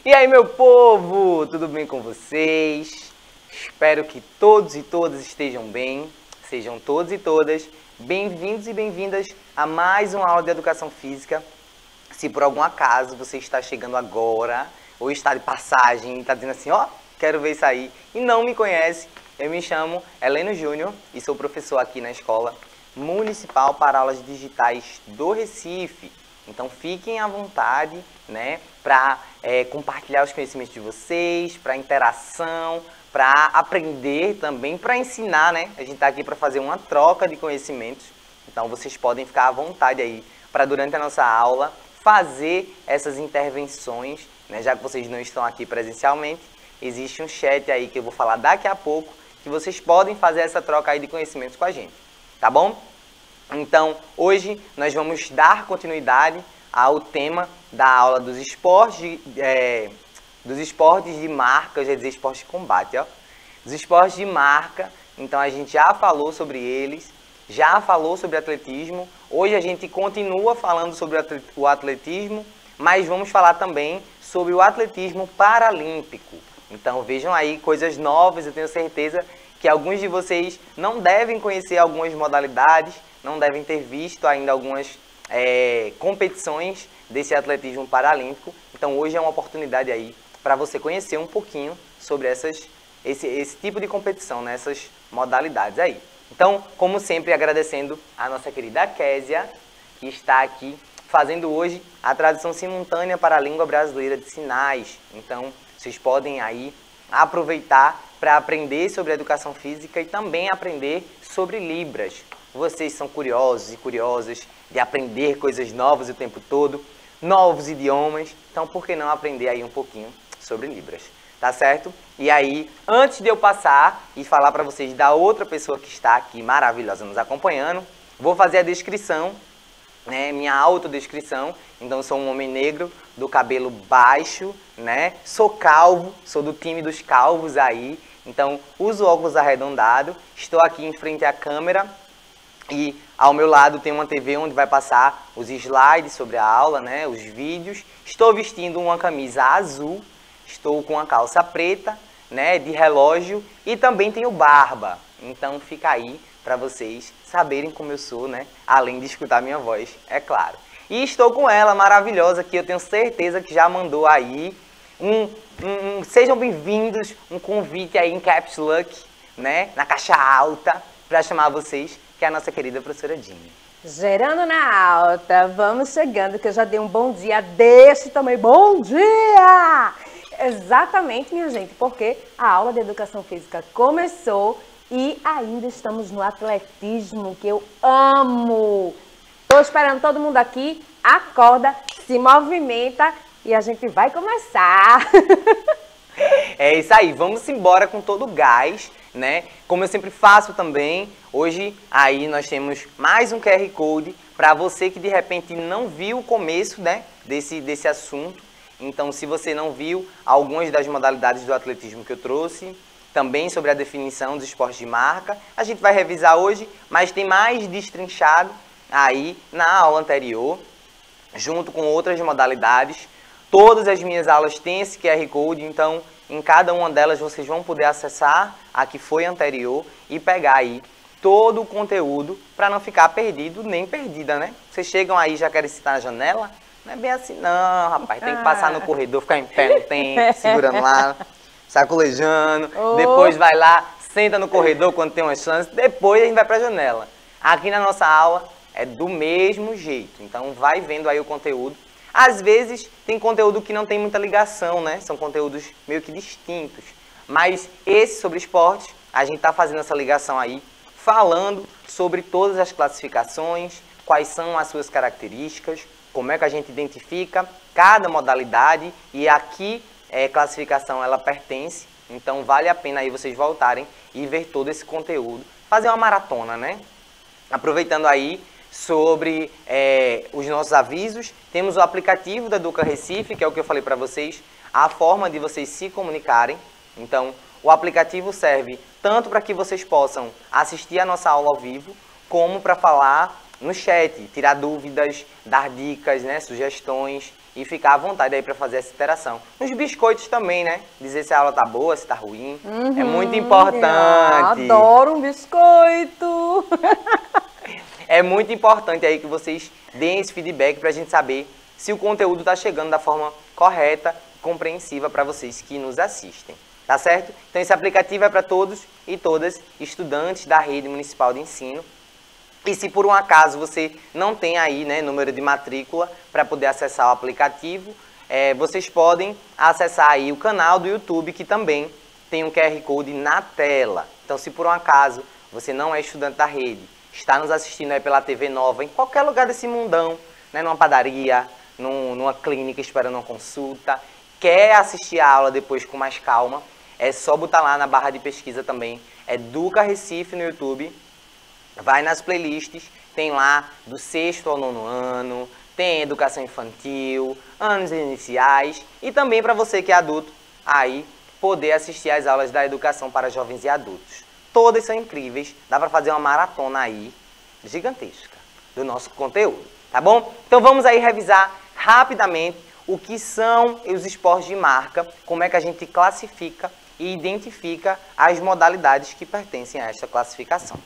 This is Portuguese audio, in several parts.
E aí, meu povo, tudo bem com vocês? Espero que todos e todas estejam bem. Sejam todos e todas bem-vindos e bem-vindas a mais uma aula de Educação Física. Se por algum acaso você está chegando agora, ou está de passagem e está dizendo assim, ó, quero ver isso aí, e não me conhece, eu me chamo Heleno Júnior e sou professor aqui na Escola Municipal para Aulas Digitais do Recife. Então fiquem à vontade, né, para compartilhar os conhecimentos de vocês, para interação, para aprender também, para ensinar, né? A gente está aqui para fazer uma troca de conhecimentos. Então vocês podem ficar à vontade aí para durante a nossa aula fazer essas intervenções, né? Já que vocês não estão aqui presencialmente, existe um chat aí que eu vou falar daqui a pouco, que vocês podem fazer essa troca aí de conhecimentos com a gente, tá bom? Então, hoje nós vamos dar continuidade ao tema da aula dos esportes de marca, eu já ia dizer esporte de combate, ó. Dos esportes de marca, então a gente já falou sobre eles, já falou sobre atletismo. Hoje a gente continua falando sobre o atletismo, mas vamos falar também sobre o atletismo paralímpico. Então vejam aí coisas novas, eu tenho certeza que alguns de vocês não devem conhecer algumas modalidades, não devem ter visto ainda algumas competições desse atletismo paralímpico. Então hoje é uma oportunidade aí para você conhecer um pouquinho sobre esse tipo de competição, né? Essas modalidades aí. Então, como sempre, agradecendo a nossa querida Késia, que está aqui fazendo hoje a tradução simultânea para a língua brasileira de sinais. Então, vocês podem aí aproveitar para aprender sobre educação física e também aprender sobre Libras. Vocês são curiosos e curiosas de aprender coisas novas o tempo todo, novos idiomas, então por que não aprender aí um pouquinho sobre Libras, tá certo? E aí, antes de eu passar e falar para vocês da outra pessoa que está aqui maravilhosa nos acompanhando, vou fazer a descrição, né, minha autodescrição. Então eu sou um homem negro, do cabelo baixo, né? Sou calvo, sou do time dos calvos aí, então uso óculos arredondados, estou aqui em frente à câmera e ao meu lado tem uma TV onde vai passar os slides sobre a aula, né, os vídeos. Estou vestindo uma camisa azul, estou com uma calça preta, né, de relógio e também tenho barba. Então fica aí para vocês saberem como eu sou, né, além de escutar minha voz, é claro. E estou com ela maravilhosa, que eu tenho certeza que já mandou aí sejam bem-vindos, um convite aí em Caps Lock, né, na caixa alta, para chamar vocês, que é a nossa querida professora Dini. Gerando na alta, vamos chegando, que eu já dei um bom dia desse também. Bom dia! Exatamente, minha gente, porque a aula de Educação Física começou e ainda estamos no atletismo, que eu amo. Estou esperando todo mundo aqui, acorda, se movimenta e a gente vai começar. É isso aí, vamos embora com todo o gás, né? Como eu sempre faço também, hoje aí nós temos mais um QR Code para você que de repente não viu o começo, né, desse assunto. Então, se você não viu algumas das modalidades do atletismo que eu trouxe, também sobre a definição dos esportes de marca, a gente vai revisar hoje, mas tem mais destrinchado aí na aula anterior, junto com outras modalidades. Todas as minhas aulas têm esse QR Code, então em cada uma delas vocês vão poder acessar a que foi anterior e pegar aí todo o conteúdo para não ficar perdido nem perdida, né? Vocês chegam aí e já querem citar na janela? Não é bem assim não, rapaz. Tem que passar no corredor, ficar em pé no tempo, segurando lá, sacolejando. Depois vai lá, senta no corredor quando tem uma chance. Depois a gente vai para a janela. Aqui na nossa aula é do mesmo jeito. Então vai vendo aí o conteúdo. Às vezes tem conteúdo que não tem muita ligação, né? São conteúdos meio que distintos. Mas esse sobre esportes, a gente está fazendo essa ligação aí, falando sobre todas as classificações, quais são as suas características, como é que a gente identifica cada modalidade e a que classificação ela pertence. Então vale a pena aí vocês voltarem e ver todo esse conteúdo, fazer uma maratona, né? Aproveitando aí sobre os nossos avisos, temos o aplicativo da Educa Recife, que é o que eu falei para vocês, a forma de vocês se comunicarem. Então o aplicativo serve tanto para que vocês possam assistir a nossa aula ao vivo, como para falar no chat, tirar dúvidas, dar dicas, né, sugestões. e ficar à vontade aí para fazer essa interação. Nos biscoitos também, né? Dizer se a aula tá boa, se tá ruim. É muito importante. Adoro um biscoito. É muito importante aí que vocês deem esse feedback para a gente saber se o conteúdo está chegando da forma correta, compreensiva para vocês que nos assistem. Tá certo? Então esse aplicativo é para todos e todas estudantes da rede municipal de ensino. E se por um acaso você não tem aí, né, número de matrícula para poder acessar o aplicativo, vocês podem acessar aí o canal do YouTube, que também tem um QR Code na tela. Então se por um acaso você não é estudante da rede, está nos assistindo aí pela TV Nova, em qualquer lugar desse mundão, né, numa padaria, numa clínica esperando uma consulta, quer assistir a aula depois com mais calma, é só botar lá na barra de pesquisa também, Educa Recife no YouTube, vai nas playlists, tem lá do 6º ao 9º ano, tem educação infantil, anos iniciais, e também para você que é adulto, aí poder assistir às aulas da educação para jovens e adultos. Todas são incríveis, dá para fazer uma maratona aí gigantesca do nosso conteúdo, tá bom? Então vamos aí revisar rapidamente o que são os esportes de marca, como é que a gente classifica e identifica as modalidades que pertencem a esta classificação.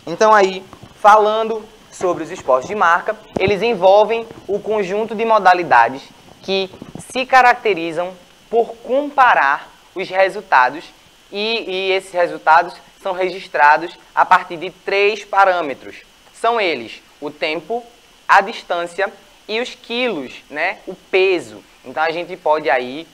Então aí, falando sobre os esportes de marca, eles envolvem o conjunto de modalidades que se caracterizam por comparar os resultados e esses resultados são registrados a partir de 3 parâmetros. São eles o tempo, a distância e os quilos, né? O peso. Então a gente pode aí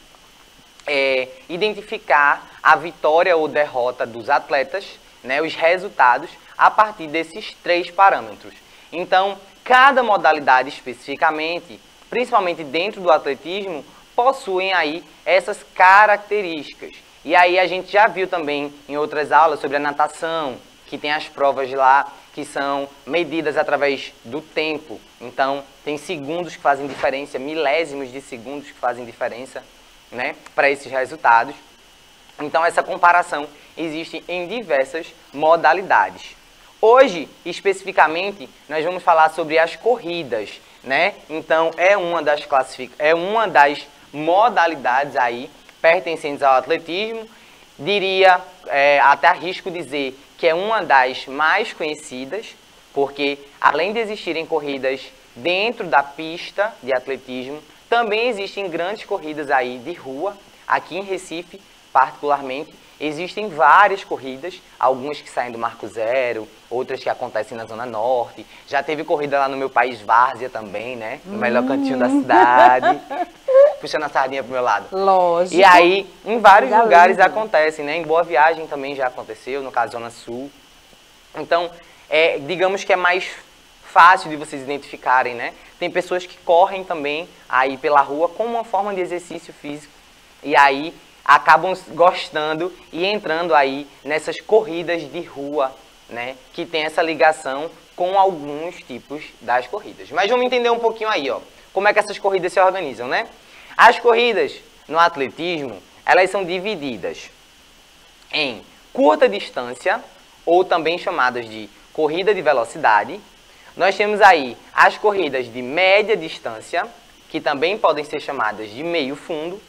identificar a vitória ou derrota dos atletas, né? Os resultados a partir desses 3 parâmetros. Então cada modalidade especificamente, principalmente dentro do atletismo, possuem aí essas características. E aí a gente já viu também em outras aulas sobre a natação, que tem as provas lá que são medidas através do tempo. Então tem segundos que fazem diferença, milésimos de segundos que fazem diferença, né, para esses resultados. Então essa comparação existe em diversas modalidades. Hoje, especificamente, nós vamos falar sobre as corridas, né? Então é uma das modalidades aí pertencentes ao atletismo, diria, até arrisco dizer que é uma das mais conhecidas, porque além de existirem corridas dentro da pista de atletismo, também existem grandes corridas aí de rua, aqui em Recife, particularmente, existem várias corridas, algumas que saem do Marco Zero, outras que acontecem na Zona Norte, já teve corrida lá no meu país, Várzea também, né, no melhor cantinho da cidade, puxando a sardinha pro meu lado. Lógico. E aí, em vários lugares acontecem, né? Em Boa Viagem também já aconteceu, no caso Zona Sul. Então, digamos que é mais fácil de vocês identificarem, né? Tem pessoas que correm também aí pela rua como uma forma de exercício físico. E aí, acabam gostando e entrando aí nessas corridas de rua, né? Que tem essa ligação com alguns tipos das corridas. Mas vamos entender um pouquinho aí, ó. Como é que essas corridas se organizam, né? As corridas no atletismo, elas são divididas em curta distância, ou também chamadas de corrida de velocidade. Nós temos aí as corridas de média distância, que também podem ser chamadas de meio fundo.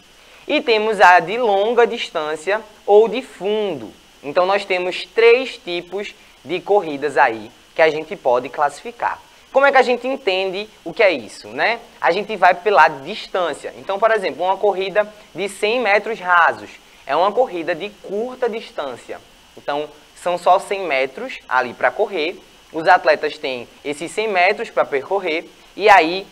E temos a de longa distância ou de fundo. Então nós temos 3 tipos de corridas aí que a gente pode classificar. Como é que a gente entende o que é isso, né? A gente vai pela distância. Então, por exemplo, uma corrida de 100 metros rasos é uma corrida de curta distância. Então, são só 100 metros ali para correr. Os atletas têm esses 100 metros para percorrer. E aí,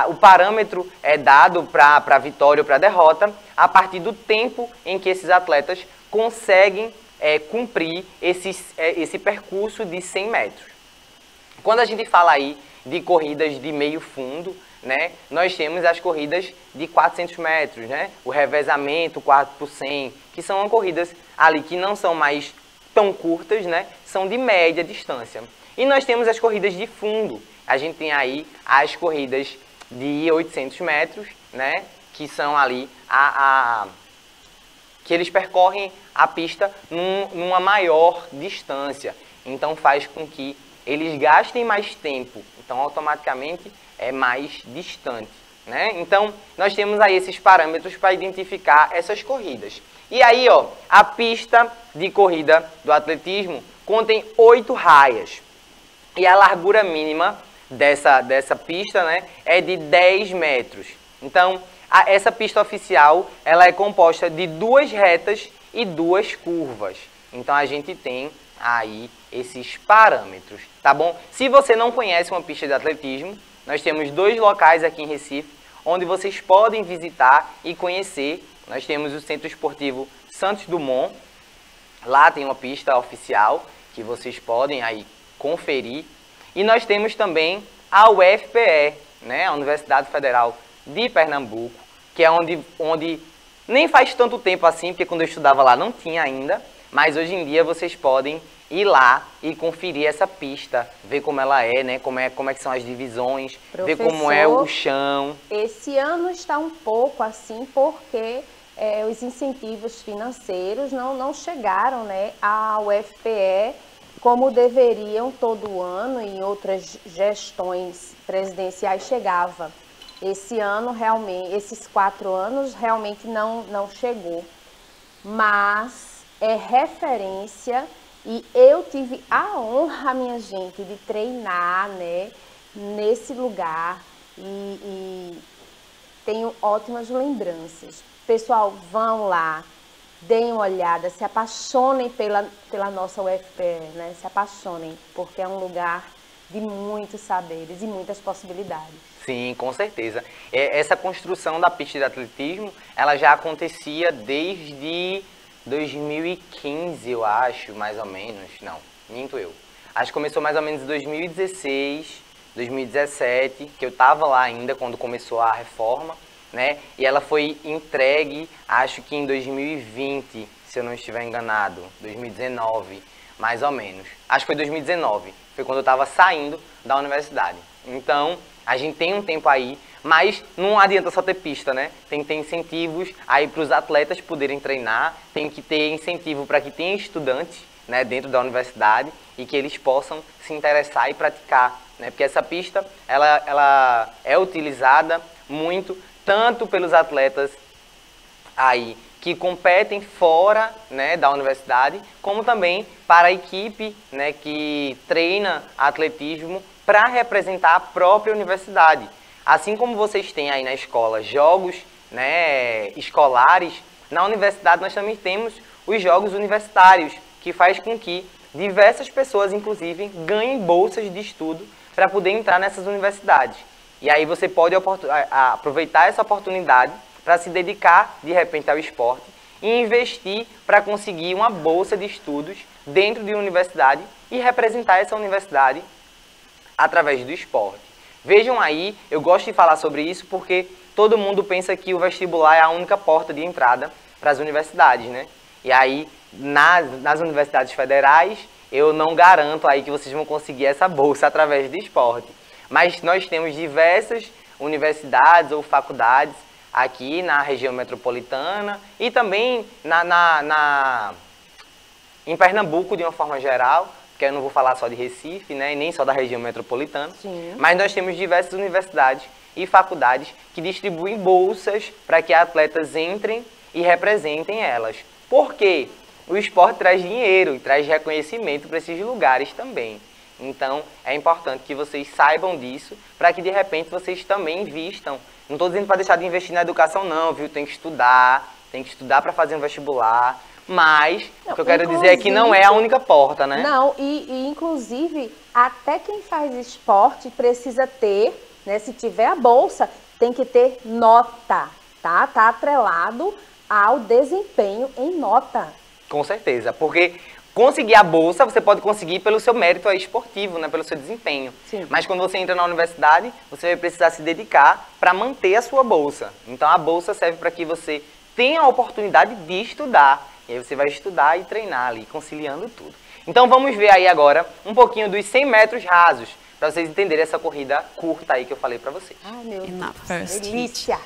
o parâmetro é dado para a vitória ou para a derrota a partir do tempo em que esses atletas conseguem cumprir esse percurso de 100 metros. Quando a gente fala aí de corridas de meio fundo, né, nós temos as corridas de 400 metros, né, o revezamento 4 por 100, que são corridas ali que não são mais tão curtas, né, são de média distância. E nós temos as corridas de fundo. A gente tem aí as corridas de 800 metros, né, que são ali que eles percorrem a pista numa maior distância. Então faz com que eles gastem mais tempo, então automaticamente é mais distante, né? Então, nós temos aí esses parâmetros para identificar essas corridas. E aí, ó, a pista de corrida do atletismo contém 8 raias. E a largura mínima dessa pista, né, é de 10 metros. Então, essa pista oficial, ela é composta de 2 retas e 2 curvas. Então, a gente tem aí esses parâmetros, tá bom? Se você não conhece uma pista de atletismo, nós temos 2 locais aqui em Recife, onde vocês podem visitar e conhecer. Nós temos o Centro Esportivo Santos Dumont, lá tem uma pista oficial que vocês podem aí conferir. E nós temos também a UFPE, né, a Universidade Federal de Pernambuco, que é onde nem faz tanto tempo assim, porque quando eu estudava lá não tinha ainda, mas hoje em dia vocês podem ir lá e conferir essa pista, ver como ela é, né, como é que são as divisões, ver como é o chão. Esse ano está um pouco assim porque os incentivos financeiros não chegaram, né, à UFPE como deveriam todo ano e em outras gestões presidenciais chegava. Esse ano, realmente, esses 4 anos, realmente não chegou. Mas é referência e eu tive a honra, minha gente, de treinar, né, nesse lugar e tenho ótimas lembranças. Pessoal, vão lá, deem uma olhada, se apaixonem pela nossa UFPE, né? Se apaixonem, porque é um lugar de muitos saberes e muitas possibilidades. Sim, com certeza. Essa construção da pista de atletismo, ela já acontecia desde 2015, eu acho, mais ou menos. Não, minto eu. Acho que começou mais ou menos em 2016, 2017, que eu estava lá ainda quando começou a reforma, né? E ela foi entregue, acho que em 2020, se eu não estiver enganado, 2019, mais ou menos. Acho que foi 2019, foi quando eu estava saindo da universidade. Então, a gente tem um tempo aí, mas não adianta só ter pista, né? Tem que ter incentivos aí para os atletas poderem treinar, tem que ter incentivo para que tenha estudantes, né, dentro da universidade e que eles possam se interessar e praticar, né? Porque essa pista, ela é utilizada muito tanto pelos atletas aí que competem fora, né, da universidade, como também para a equipe, né, que treina atletismo para representar a própria universidade. Assim como vocês têm aí na escola jogos, né, escolares, na universidade nós também temos os jogos universitários, que faz com que diversas pessoas, inclusive, ganhem bolsas de estudo para poder entrar nessas universidades. E aí você pode aproveitar essa oportunidade para se dedicar, de repente, ao esporte e investir para conseguir uma bolsa de estudos dentro de uma universidade e representar essa universidade através do esporte. Vejam aí, eu gosto de falar sobre isso porque todo mundo pensa que o vestibular é a única porta de entrada para as universidades, né? E aí, nas universidades federais, eu não garanto aí que vocês vão conseguir essa bolsa através do esporte. Mas nós temos diversas universidades ou faculdades aqui na região metropolitana e também em Pernambuco, de uma forma geral, porque eu não vou falar só de Recife, né, e nem só da região metropolitana. Sim. Mas nós temos diversas universidades e faculdades que distribuem bolsas para que atletas entrem e representem elas. Por quê? O esporte traz dinheiro e traz reconhecimento para esses lugares também. Então, é importante que vocês saibam disso, para que de repente vocês também invistam. Não estou dizendo para deixar de investir na educação não, viu? Tem que estudar para fazer um vestibular. Mas, o que eu quero dizer é que não é a única porta, né? Não, e inclusive, até quem faz esporte precisa ter, né? Se tiver a bolsa, tem que ter nota, tá? Tá atrelado ao desempenho em nota. Com certeza, porque conseguir a bolsa, você pode conseguir pelo seu mérito esportivo, né, pelo seu desempenho. Sim. Mas quando você entra na universidade, você vai precisar se dedicar para manter a sua bolsa. Então a bolsa serve para que você tenha a oportunidade de estudar. E aí você vai estudar e treinar ali, conciliando tudo. Então vamos ver aí agora um pouquinho dos 100 metros rasos, para vocês entenderem essa corrida curta aí que eu falei para vocês. Ai, meu In that Deus, first delícia!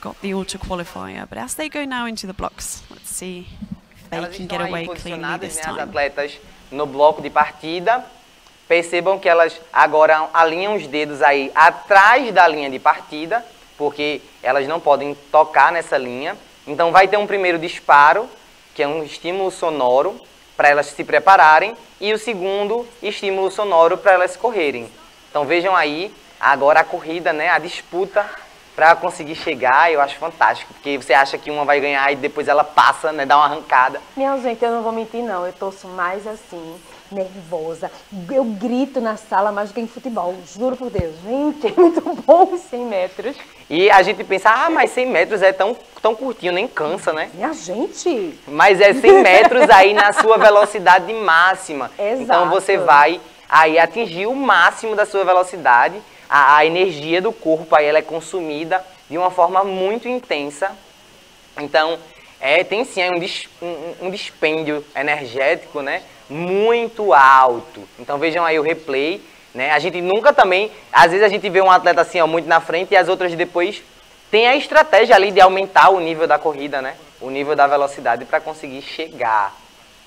Got the auto qualifier, but as they go now into the blocks, let's see if they Elas can estão get aí away cleanly posicionadas, this né, as time. atletas no bloco de partida. Percebam que elas agora alinham os dedos aí atrás da linha de partida, porque elas não podem tocar nessa linha. Então vai ter um primeiro disparo, que é um estímulo sonoro, para elas se prepararem, e o segundo estímulo sonoro para elas correrem. Então vejam aí, agora a corrida, né, a disputa para conseguir chegar, eu acho fantástico, porque você acha que uma vai ganhar e depois ela passa, né, dá uma arrancada. Minha gente, eu não vou mentir não, eu torço mais assim, nervosa. Eu grito na sala mais do que em futebol, juro por Deus. Gente, é muito bom os 100 metros. E a gente pensa, mas 100 metros é tão curtinho, nem cansa, né? Minha gente! Mas é 100 metros aí na sua velocidade máxima. Exato. Então você vai aí atingir o máximo da sua velocidade. A energia do corpo aí ela é consumida de uma forma muito intensa. Então, tem sim um dispêndio energético, né, muito alto. Então vejam aí o replay, né? A gente nunca também, às vezes a gente vê um atleta assim, ó, muito na frente e as outras depois tem a estratégia ali de aumentar o nível da corrida, né? O nível da velocidade para conseguir chegar.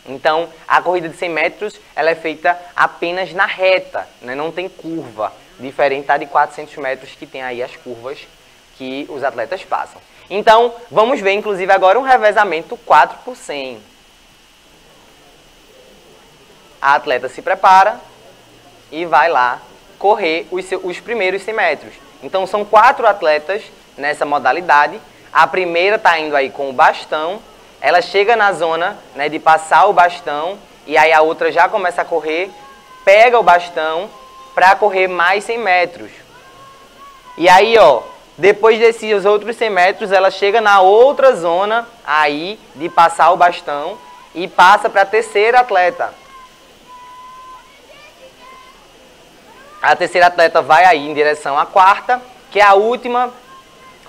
Então, a corrida de 100 metros, ela é feita apenas na reta, né? Não tem curva. Diferente da de 400 metros que tem aí as curvas que os atletas passam. Então, vamos ver, inclusive, agora um revezamento 4 por 100. A atleta se prepara e vai lá correr os primeiros 100 metros. Então, são 4 atletas nessa modalidade. A primeira está indo aí com o bastão. Ela chega na zona, né, de passar o bastão e aí a outra já começa a correr, pega o bastão para correr mais 100 metros. E aí, ó, depois desses outros 100 metros, ela chega na outra zona aí de passar o bastão e passa para a terceira atleta. A terceira atleta vai aí em direção à quarta, que é a última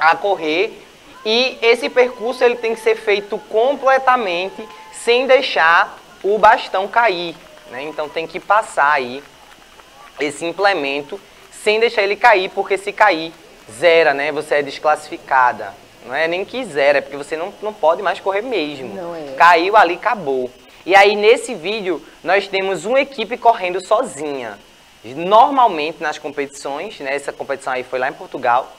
a correr. E esse percurso ele tem que ser feito completamente sem deixar o bastão cair, né? Então tem que passar aí esse implemento sem deixar ele cair, porque se cair, zera, né? Você é desclassificada. Não é nem que zera, é porque você não pode mais correr mesmo. Não é. Caiu ali, acabou. E aí nesse vídeo nós temos uma equipe correndo sozinha. Normalmente nas competições, né? Essa competição aí foi lá em Portugal.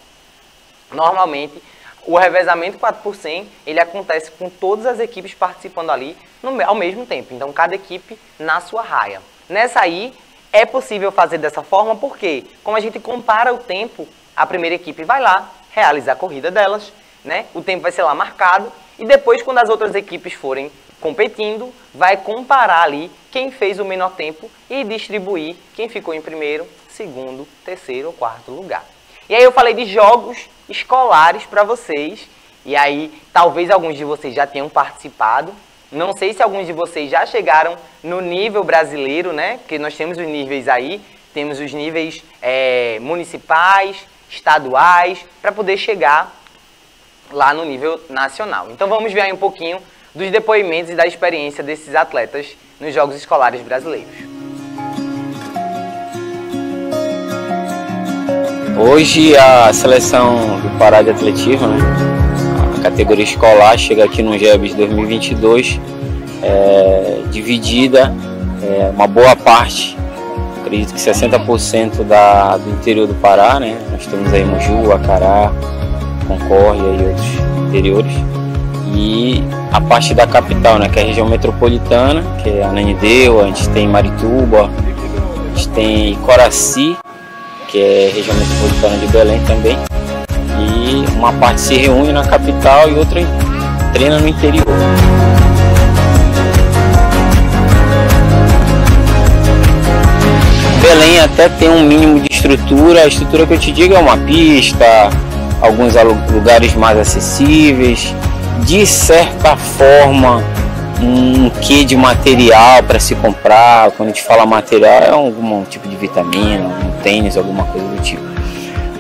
Normalmente o revezamento 4 por 100, ele acontece com todas as equipes participando ali ao mesmo tempo. Então cada equipe na sua raia. Nessa aí, é possível fazer dessa forma porque, como a gente compara o tempo, a primeira equipe vai lá realizar a corrida delas, né? O tempo vai ser lá marcado e depois, quando as outras equipes forem competindo, vai comparar ali quem fez o menor tempo e distribuir quem ficou em primeiro, segundo, terceiro ou quarto lugar. E aí eu falei de jogos escolares para vocês e aí talvez alguns de vocês já tenham participado. Não sei se alguns de vocês já chegaram no nível brasileiro, né? Porque nós temos os níveis aí, temos os níveis municipais, estaduais, para poder chegar lá no nível nacional. Então vamos ver aí um pouquinho dos depoimentos e da experiência desses atletas nos Jogos Escolares Brasileiros. Hoje a seleção do Pará de atletismo, né? Categoria escolar, chega aqui no GEBS 2022, dividida, uma boa parte, acredito que 60% do interior do Pará, né? Nós temos aí Moju, Acará, Concórdia e outros interiores, e a parte da capital, né? Que é a região metropolitana, que é Ananindeua, a gente tem Marituba, a gente tem Coraci, que é a região metropolitana de Belém também. E uma parte se reúne na capital e outra treina no interior. Belém até tem um mínimo de estrutura. A estrutura que eu te digo é uma pista, alguns lugares mais acessíveis. De certa forma, um quê de material para se comprar. Quando a gente fala material, é algum tipo de vitamina, um tênis, alguma coisa do tipo.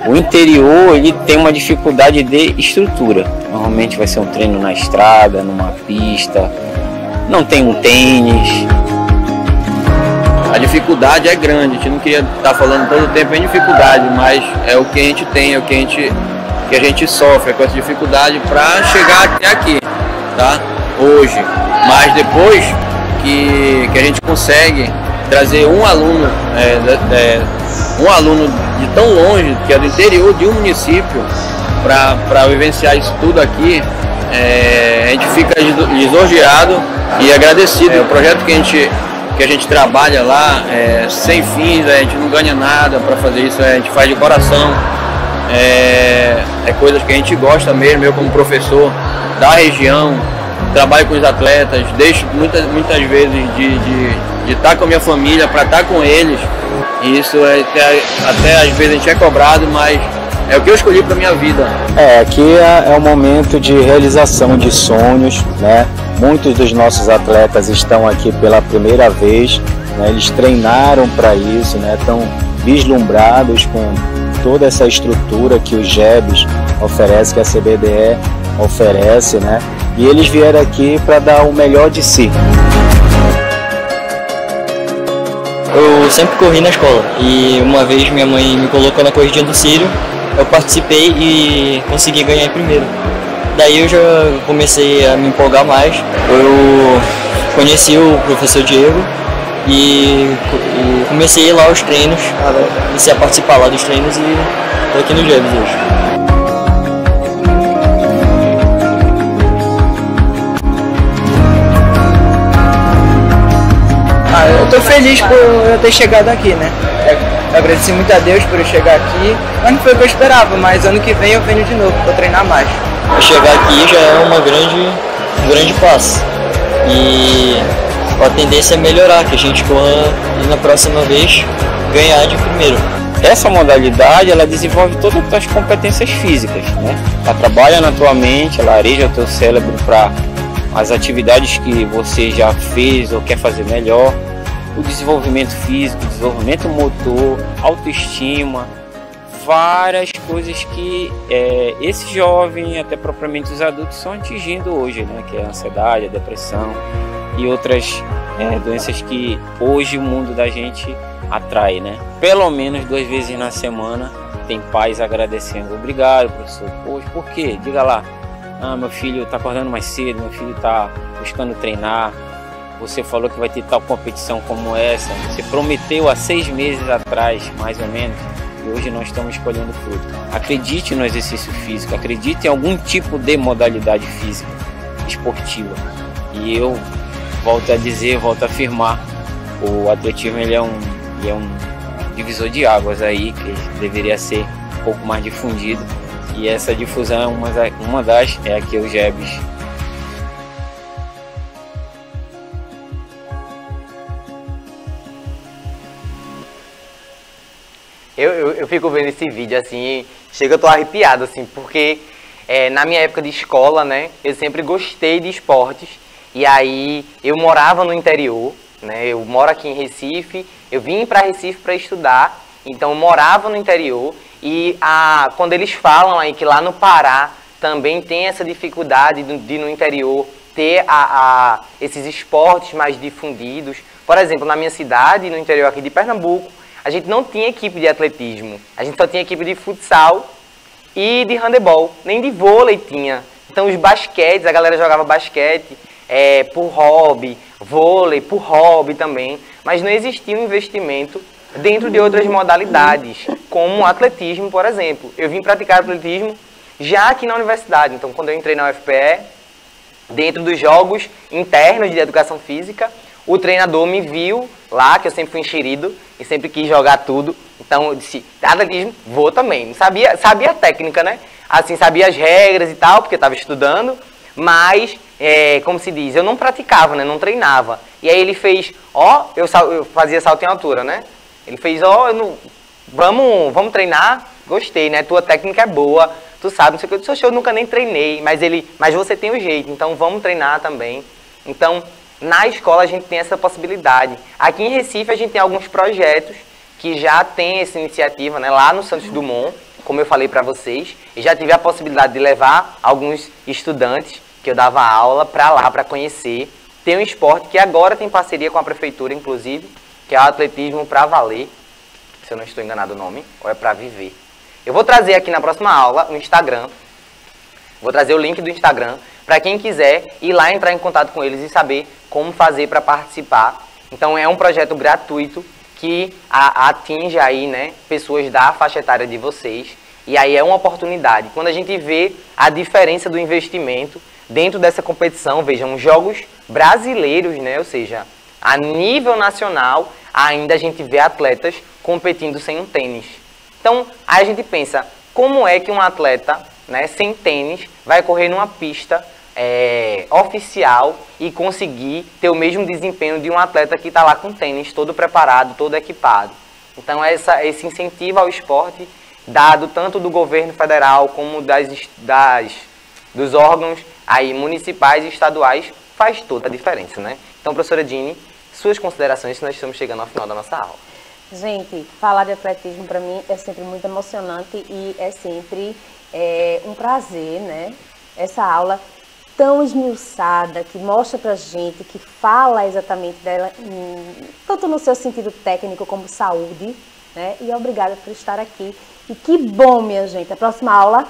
O interior ele tem uma dificuldade de estrutura. Normalmente vai ser um treino na estrada, numa pista, não tem um tênis. A dificuldade é grande, a gente não queria estar falando todo o tempo em dificuldade, mas é o que a gente tem, é o que a gente sofre com essa dificuldade para chegar até aqui, tá? Hoje. Mas depois que a gente consegue trazer um aluno de tão longe, que é do interior de um município, para vivenciar isso tudo aqui, a gente fica lisonjeado e agradecido. O projeto que a gente trabalha lá sem fins, a gente não ganha nada para fazer isso, a gente faz de coração, coisas que a gente gosta mesmo. Eu como professor da região, trabalho com os atletas, deixo muitas vezes de estar com a minha família para estar com eles, e isso até às vezes a gente é cobrado, mas é o que eu escolhi para minha vida. Aqui é um momento de realização de sonhos, né? Muitos dos nossos atletas estão aqui pela primeira vez, né? Eles treinaram para isso, né? Estão vislumbrados com toda essa estrutura que o GEBS oferece, que a CBDE oferece, né? E eles vieram aqui para dar o melhor de si. Eu sempre corri na escola e uma vez minha mãe me colocou na corridinha do Círio, eu participei e consegui ganhar em primeiro. Daí eu já comecei a me empolgar mais. Eu conheci o professor Diego e comecei a ir lá aos treinos, comecei a participar lá dos treinos e estou aqui no GEBS hoje. Eu estou feliz por eu ter chegado aqui, né? Eu agradeci muito a Deus por eu chegar aqui, mas não foi o que eu esperava, mas ano que vem eu venho de novo para treinar mais. Chegar aqui já é um grande passo e a tendência é melhorar, que a gente corra e na próxima vez ganhar de primeiro. Essa modalidade, ela desenvolve todas as tuas competências físicas, né? Ela trabalha na tua mente, ela areja o teu cérebro para as atividades que você já fez ou quer fazer melhor. O desenvolvimento físico, desenvolvimento motor, autoestima, várias coisas que esse jovem, até propriamente os adultos, estão atingindo hoje, né? Que é a ansiedade, a depressão e outras doenças que hoje o mundo da gente atrai, né? Pelo menos 2 vezes na semana tem pais agradecendo. Obrigado, professor. Poxa, por quê? Diga lá. Meu filho está acordando mais cedo, meu filho está buscando treinar. Você falou que vai ter tal competição como essa. Você prometeu há 6 meses atrás, mais ou menos, e hoje nós estamos colhendo fruto. Acredite no exercício físico, acredite em algum tipo de modalidade física, esportiva. E eu volto a dizer, volto a afirmar, o atletismo ele é um divisor de águas aí, que deveria ser um pouco mais difundido. E essa difusão é uma das, aqui o GEBS. Eu fico vendo esse vídeo assim, chega, eu tô arrepiado assim, porque na minha época de escola, né, eu sempre gostei de esportes, e aí eu morava no interior, né, eu moro aqui em Recife, eu vim para Recife para estudar, então eu morava no interior, e quando eles falam aí que lá no Pará também tem essa dificuldade de no interior ter esses esportes mais difundidos. Por exemplo, na minha cidade, no interior aqui de Pernambuco, a gente não tinha equipe de atletismo, a gente só tinha equipe de futsal e de handebol, nem de vôlei tinha. Então os basquetes, a galera jogava basquete por hobby, vôlei por hobby também, mas não existia um investimento dentro de outras modalidades, como o atletismo, por exemplo. Eu vim praticar atletismo já aqui na universidade, então quando eu entrei na UFPE, dentro dos jogos internos de educação física, o treinador me viu lá, que eu sempre fui enxerido e sempre quis jogar tudo. Então eu disse, atletismo, vou também. Não sabia a técnica, né? Assim, sabia as regras e tal, porque eu estava estudando, mas, como se diz, eu não praticava, né? Não treinava. E aí ele fez, eu fazia salto em altura, né? Ele fez, vamos treinar? Gostei, né? Tua técnica é boa, tu sabe, não sei o que. Eu disse, eu nunca nem treinei, mas você tem o jeito, então vamos treinar também. Então, na escola a gente tem essa possibilidade. Aqui em Recife a gente tem alguns projetos que já tem essa iniciativa, né? Lá no Santos Dumont, como eu falei para vocês, e já tive a possibilidade de levar alguns estudantes que eu dava aula para lá, para conhecer. Tem um esporte que agora tem parceria com a prefeitura, inclusive, que é o atletismo para valer, se eu não estou enganado o nome, ou é para viver. Eu vou trazer aqui na próxima aula o Instagram, vou trazer o link do Instagram, para quem quiser ir lá entrar em contato com eles e saber como fazer para participar. Então é um projeto gratuito que atinge aí, né, pessoas da faixa etária de vocês. E aí é uma oportunidade. Quando a gente vê a diferença do investimento dentro dessa competição, vejam, jogos brasileiros, né, ou seja, a nível nacional, ainda a gente vê atletas competindo sem um tênis. Então, aí a gente pensa, como é que um atleta, né, sem tênis vai correr numa pista oficial e conseguir ter o mesmo desempenho de um atleta que está lá com tênis todo preparado, todo equipado? Então, esse incentivo ao esporte, dado tanto do governo federal como dos órgãos aí municipais e estaduais, faz toda a diferença, né? Então, professora Dini, suas considerações, que nós estamos chegando ao final da nossa aula. Gente, falar de atletismo para mim é sempre muito emocionante e é sempre um prazer, né? Essa aula tão esmiuçada, que mostra pra gente, que fala exatamente dela, tanto no seu sentido técnico como saúde, né? E obrigada por estar aqui. E que bom, minha gente, a próxima aula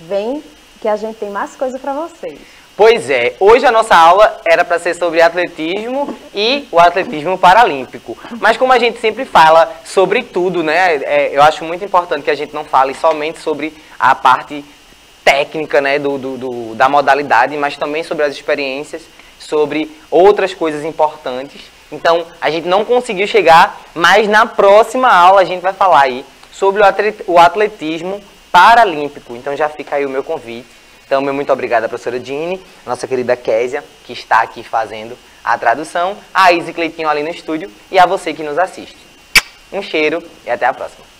vem que a gente tem mais coisa para vocês. Pois é, hoje a nossa aula era para ser sobre atletismo e o atletismo paralímpico. Mas como a gente sempre fala sobre tudo, né, eu acho muito importante que a gente não fale somente sobre a parte técnica, né, da modalidade, mas também sobre as experiências, sobre outras coisas importantes. Então, a gente não conseguiu chegar, mas na próxima aula a gente vai falar aí sobre o atletismo paralímpico. Então já fica aí o meu convite. Então, meu muito obrigado à professora Dini, nossa querida Késia, que está aqui fazendo a tradução, a Izzy Cleitinho ali no estúdio e a você que nos assiste. Um cheiro e até a próxima.